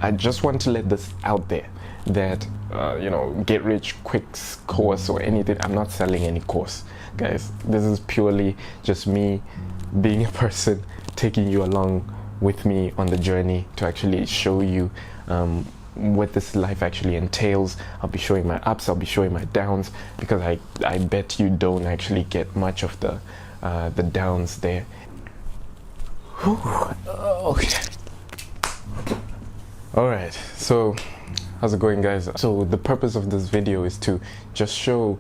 I just want to let this out there that get rich quick course or anything. I'm not selling any course, guys. This is purely just me being a person, taking you along with me on the journey to actually show you what this life actually entails. I'll be showing my ups, I'll be showing my downs, because I bet you don't actually get much of the downs there. Okay. Alright, so how's it going, guys? So the purpose of this video is to just show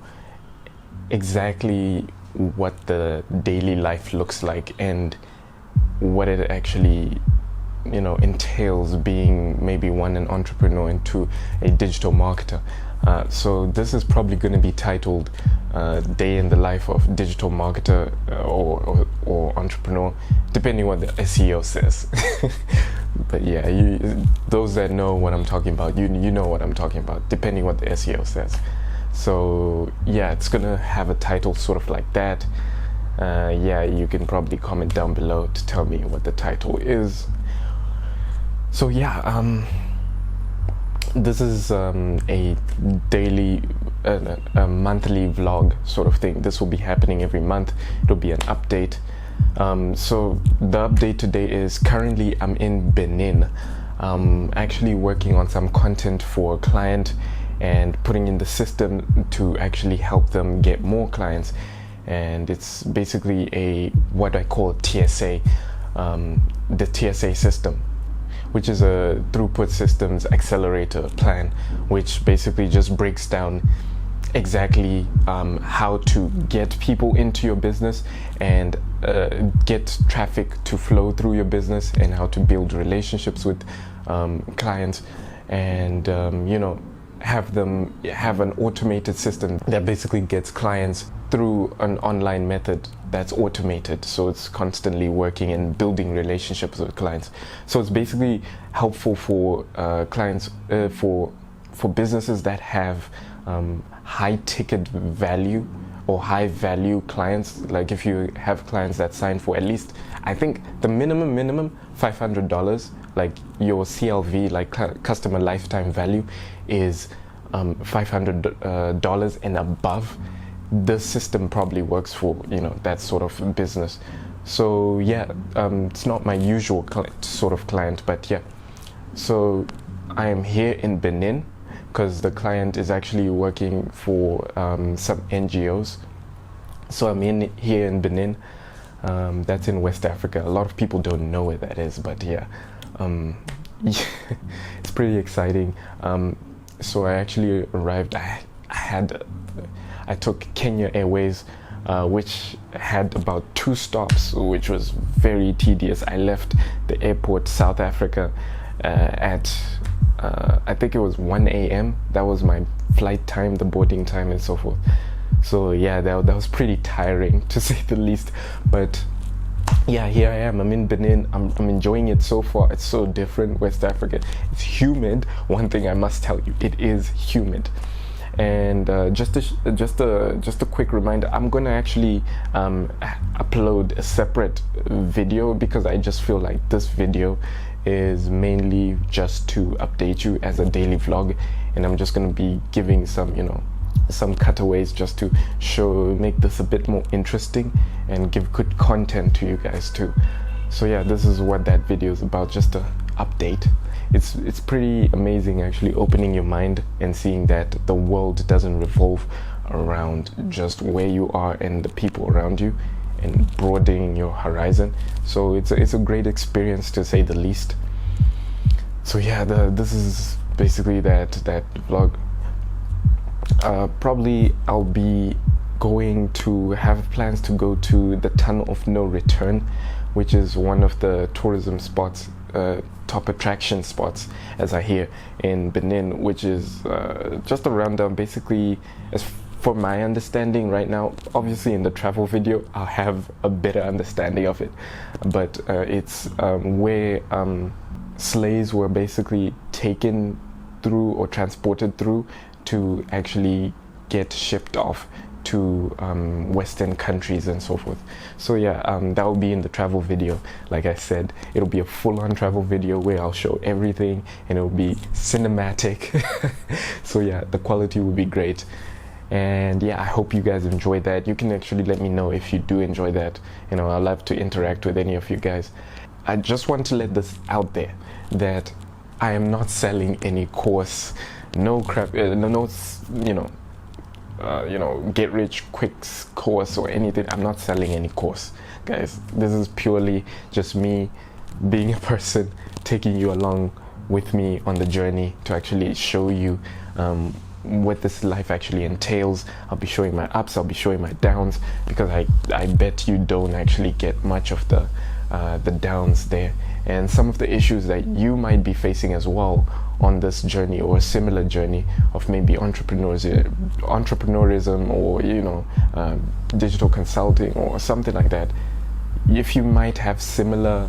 exactly what the daily life looks like and what it actually entails being, maybe one, an entrepreneur, and two, a digital marketer. So this is probably going to be titled Day in the Life of Digital Marketer or Entrepreneur, depending what the SEO says. But yeah, those that know what I'm talking about, you know what I'm talking about, depending what the SEO says. So yeah, it's gonna have a title sort of like that. Yeah, you can probably comment down below to tell me what the title is. So yeah, this is a daily, a monthly vlog sort of thing. This will be happening every month. It'll be an update. So the update today is currently I'm in Benin, actually working on some content for a client and putting in the system to actually help them get more clients. And it's basically what I call TSA, the TSA system, which is a throughput systems accelerator plan, which basically just breaks down exactly how to get people into your business and get traffic to flow through your business, and how to build relationships with clients, and have an automated system that basically gets clients through an online method that's automated, so it's constantly working and building relationships with clients. So it's basically helpful for clients, for businesses that have high ticket value or high value clients. Like if you have clients that sign for at least, I think the minimum $500, like your CLV, like customer lifetime value, is $500 and above. The system probably works for that sort of business. So yeah, it's not my usual sort of client, but yeah. So I am here in Benin because the client is actually working for some NGOs. So I'm here in Benin. That's in West Africa. A lot of people don't know where that is, but yeah, it's pretty exciting. So I actually arrived. I took Kenya Airways, which had about 2 stops, which was very tedious. I left the airport, South Africa, at I think it was 1 a.m. That was my flight time, the boarding time, and so forth. So yeah, that was pretty tiring, to say the least. But yeah, here I am. I'm in Benin. I'm enjoying it so far. It's so different. West Africa, it's humid. One thing I must tell you, it is humid. And just a quick reminder, I'm gonna actually upload a separate video, because I just feel like this video is mainly just to update you as a daily vlog, and I'm just gonna be giving some cutaways just to make this a bit more interesting and give good content to you guys too. So yeah, this is what that video is about, just a update. It's pretty amazing, actually, opening your mind and seeing that the world doesn't revolve around just where you are and the people around you, and broadening your horizon. So it's a great experience, to say the least. So yeah, this is basically that vlog. Probably I'll be going to have plans to go to the Tunnel of No Return, which is one of the tourism spots, top attraction spots, as I hear, in Benin, which is just a rundown. Basically, as for my understanding right now, obviously in the travel video I'll have a better understanding of it, but it's where slaves were basically taken through or transported through to actually get shipped off to Western countries and so forth. So yeah, that will be in the travel video. Like I said, it'll be a full-on travel video where I'll show everything and it'll be cinematic. So yeah, the quality will be great. And yeah, I hope you guys enjoyed that. You can actually let me know if you do enjoy that. You know, I love to interact with any of you guys. I just want to let this out there that I am not selling any course, no crap, get rich quick course or anything. I'm not selling any course, guys. This is purely just me being a person, taking you along with me on the journey to actually show you what this life actually entails. I'll be showing my ups, I'll be showing my downs, because I bet you don't actually get much of the downs there, and some of the issues that you might be facing as well on this journey, or a similar journey of maybe entrepreneurism, or digital consulting or something like that. If you might have similar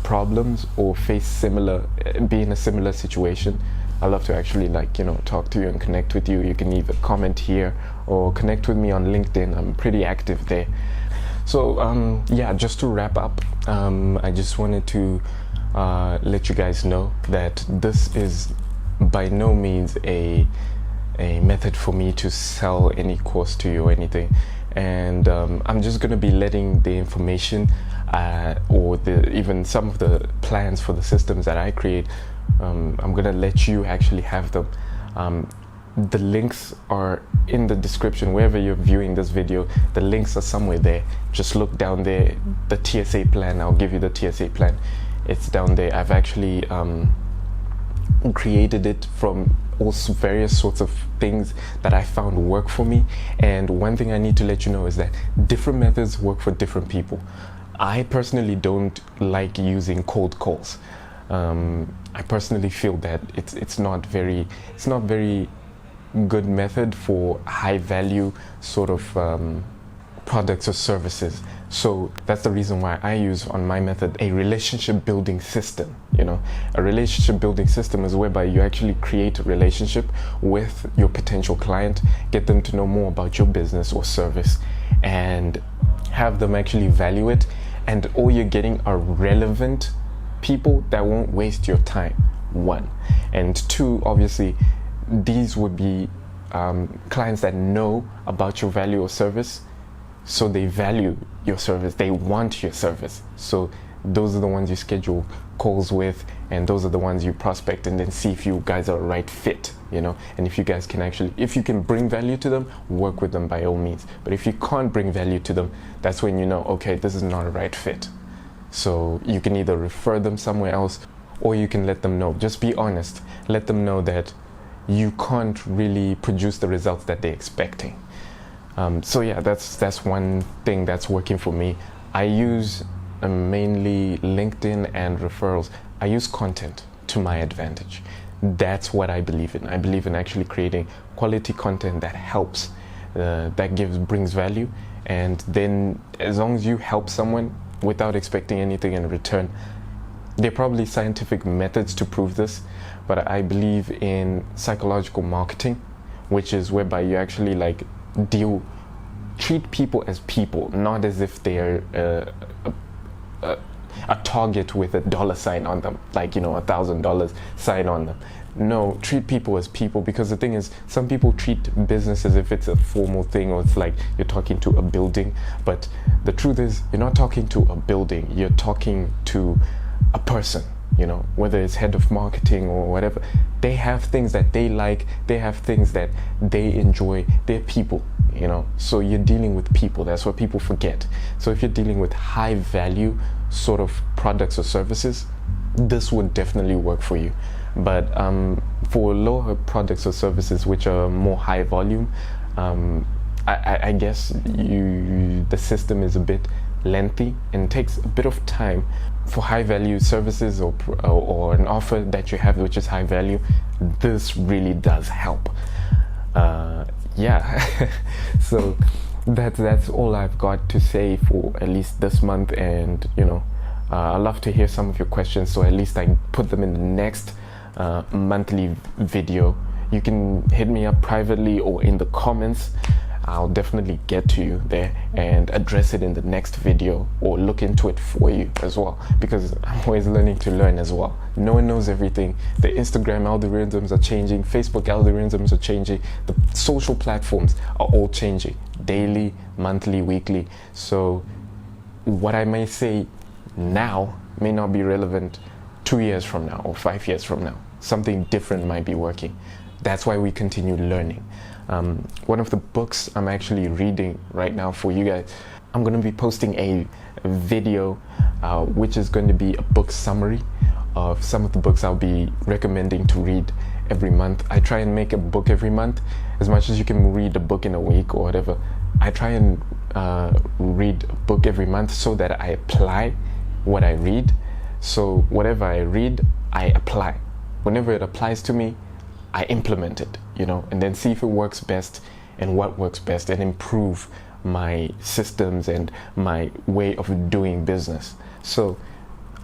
problems or be in a similar situation, I love to actually talk to you and connect with you. You can either comment here or connect with me on LinkedIn. I'm pretty active there. So yeah, just to wrap up, I just wanted to let you guys know that this is by no means a method for me to sell any course to you or anything, and I'm just going to be letting the information or even some of the plans for the systems that I create, I'm going to let you actually have them. The links are in the description wherever you're viewing this video. The links are somewhere there. Just look down there, the TSA plan. I'll give you the TSA plan. It's down there. I've actually created it from also various sorts of things that I found work for me. And one thing I need to let you know is that different methods work for different people. I personally don't like using cold calls. I personally feel that it's not very good method for high value sort of products or services. So that's the reason why I use on my method a relationship building system. A relationship building system is whereby you actually create a relationship with your potential client, get them to know more about your business or service, and have them actually value it. And all you're getting are relevant people that won't waste your time, one. And two, obviously, these would be clients that know about your value or service, so they value your service, they want your service. So those are the ones you schedule calls with, and those are the ones you prospect and then see if you guys are a right fit, and if you guys can if you can bring value to them, work with them by all means. But if you can't bring value to them, that's when okay, this is not a right fit. So you can either refer them somewhere else, or you can let them know. Just be honest. Let them know that you can't really produce the results that they're expecting. So yeah, that's one thing that's working for me. I use mainly LinkedIn and referrals. I use content to my advantage. That's what I believe in. I believe in actually creating quality content that helps, that brings value. And then as long as you help someone without expecting anything in return, there are probably scientific methods to prove this, but I believe in psychological marketing, which is whereby you actually treat people as people, not as if they're a target with a dollar sign on them, $1,000 sign on them. No, treat people as people, because the thing is, some people treat business as if it's a formal thing, or it's like you're talking to a building. But the truth is, you're not talking to a building, you're talking to a person, whether it's head of marketing or whatever. They have things that they like, they have things that they enjoy, they're people, so you're dealing with people. That's what people forget. So if you're dealing with high value sort of products or services, this would definitely work for you. But for lower products or services which are more high volume, I guess the system is a bit lengthy and takes a bit of time. For high value services or an offer that you have which is high value, this really does help. Yeah. So that's all I've got to say for at least this month. And I'd love to hear some of your questions, so at least I put them in the next monthly video. You can hit me up privately or in the comments. I'll definitely get to you there and address it in the next video, or look into it for you as well, because I'm always learning to learn as well. No one knows everything. The Instagram algorithms are changing, Facebook algorithms are changing, the social platforms are all changing daily, monthly, weekly. So what I may say now may not be relevant 2 years from now or 5 years from now. Something different might be working. That's why we continue learning. One of the books I'm actually reading right now for you guys, I'm going to be posting a video which is going to be a book summary of some of the books I'll be recommending to read every month. I try and make a book every month. As much as you can read a book in a week or whatever, I try and read a book every month so that I apply what I read. So whatever I read, I apply. Whenever it applies to me, I implement it, and then see if it works best and what works best, and improve my systems and my way of doing business. So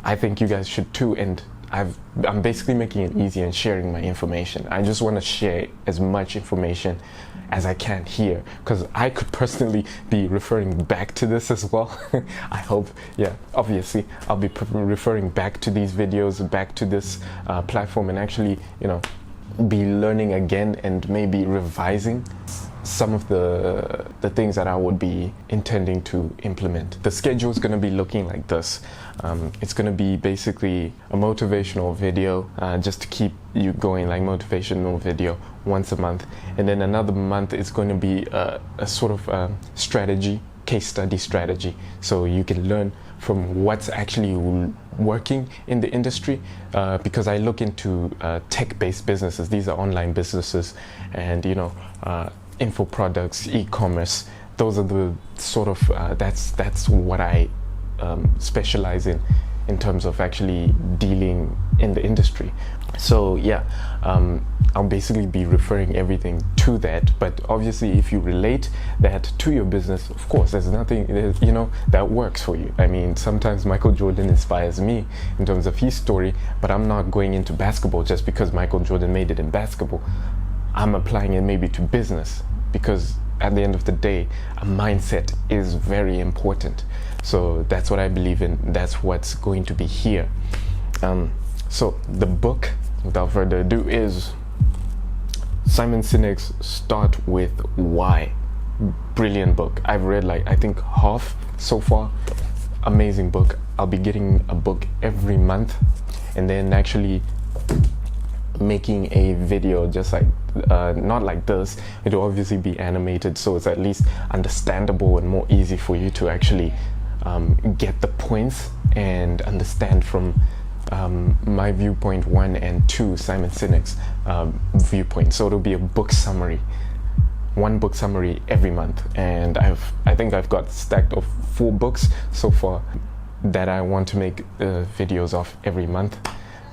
I think you guys should too, and I'm basically making it easy and sharing my information. I just want to share as much information as I can here, because I could personally be referring back to this as well. I hope, obviously I'll be referring back to these videos, back to this platform, and actually, be learning again and maybe revising some of the things that I would be intending to implement. The schedule is going to be looking like this. It's going to be basically a motivational video, just to keep you going, like motivational video once a month, and then another month is going to be a sort of strategy, case study strategy, so you can learn from what's actually working in the industry, because I look into tech-based businesses. These are online businesses, and info products, e-commerce. Those are the sort of that's what I specialize in terms of actually dealing in the industry. So I'll basically be referring everything to that, but obviously if you relate that to your business, of course there's nothing that works for you. I mean, sometimes Michael Jordan inspires me in terms of his story, but I'm not going into basketball just because Michael Jordan made it in basketball. I'm applying it maybe to business, because at the end of the day, a mindset is very important. So that's what I believe in. That's what's going to be here. So the book, without further ado, is Simon Sinek's Start With Why. Brilliant book. I've read I think half so far. Amazing book. I'll be getting a book every month, and then actually making a video just not like this. It'll obviously be animated, so it's at least understandable and more easy for you to actually get the points and understand from my viewpoint 1 and 2, Simon Sinek's viewpoint. So it'll be a book summary, one book summary every month, and I think I've got stacked of 4 books so far that I want to make videos of every month.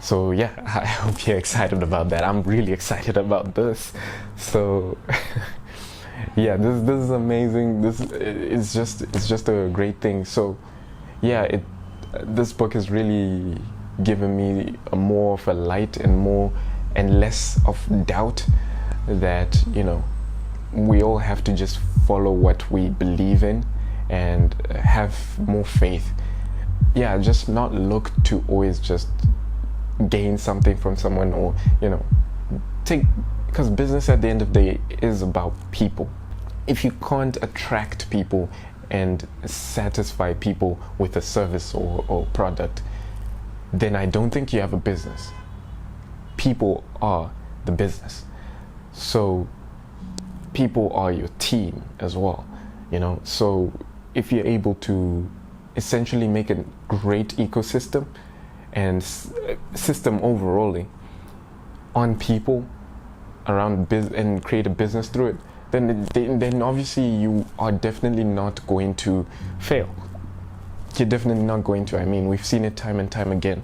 So I hope you're excited about that. I'm really excited about this. So this is amazing. This is just a great thing. So this book has really given me more of a light and less of doubt that we all have to just follow what we believe in and have more faith. Just not look to always just gain something from someone, or because business at the end of the day is about people. If you can't attract people and satisfy people with a service or product, then I don't think you have a business. People are the business. So people are your team as well, so if you're able to essentially make a great ecosystem and system overall on people around and create a business through it, then obviously you are definitely not going to fail. You're definitely not going to. I mean, we've seen it time and time again.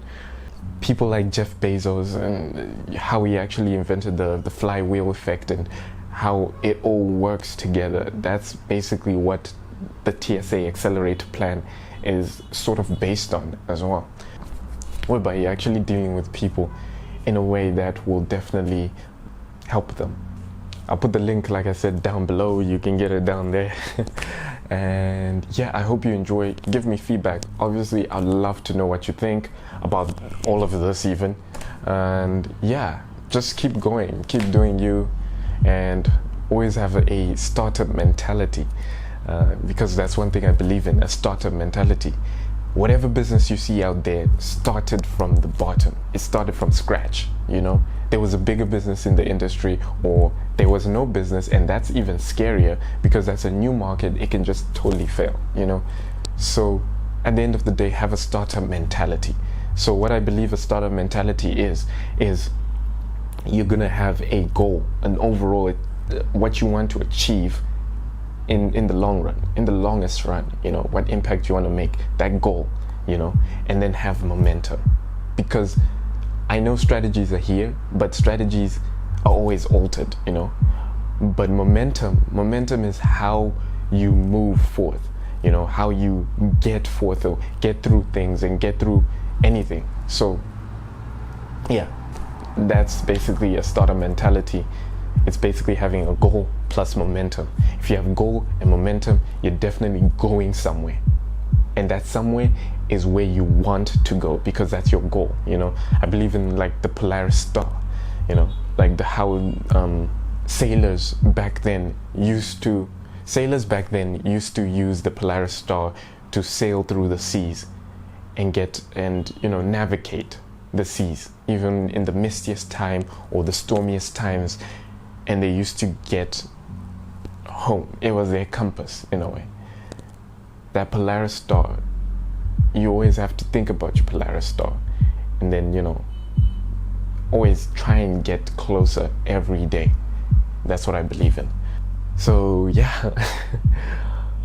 People like Jeff Bezos, and how he actually invented the flywheel effect and how it all works together. That's basically what the TSA Accelerator plan is sort of based on as well, whereby you're actually dealing with people in a way that will definitely help them. I'll put the link, like I said, down below. You can get it down there. And yeah, I hope you enjoy. Give me feedback. Obviously, I'd love to know what you think about all of this even. And yeah, just keep going, keep doing you, and always have a startup mentality, because that's one thing I believe in, a startup mentality. Whatever business you see out there started from the bottom. It started from scratch, you know. There was a bigger business in the industry, or there was no business, and that's even scarier because that's a new market. It can just totally fail, you know. So at the end of the day, have a startup mentality. So what I believe a startup mentality is you're gonna have a goal, an overall, what you want to achieve in the long run, in the longest run, you know, what impact you want to make, that goal, you know, and then have momentum. Because I know strategies are here, but strategies are always altered, you know. But momentum is how you move forth, you know, how you get forth or get through things and get through anything. So yeah, that's basically a startup mentality. It's basically having a goal plus momentum. If you have goal and momentum, you're definitely going somewhere. And that somewhere is where you want to go, because that's your goal, you know. I believe in like the Polaris star, you know, like how sailors back then used to use the Polaris star to sail through the seas and you know, navigate the seas, even in the mistiest time or the stormiest times, and they used to get home. It was their compass in a way. That Polaris star, you always have to think about your Polaris star, and then, you know, always try and get closer every day. That's what I believe in. So yeah,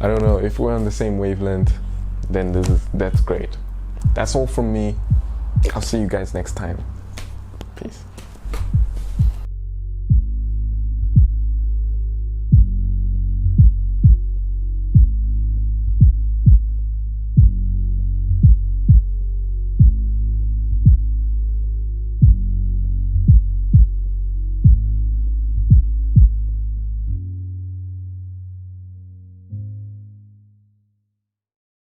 I don't know, if we're on the same wavelength, then that's great. That's all from me. I'll see you guys next time. Peace.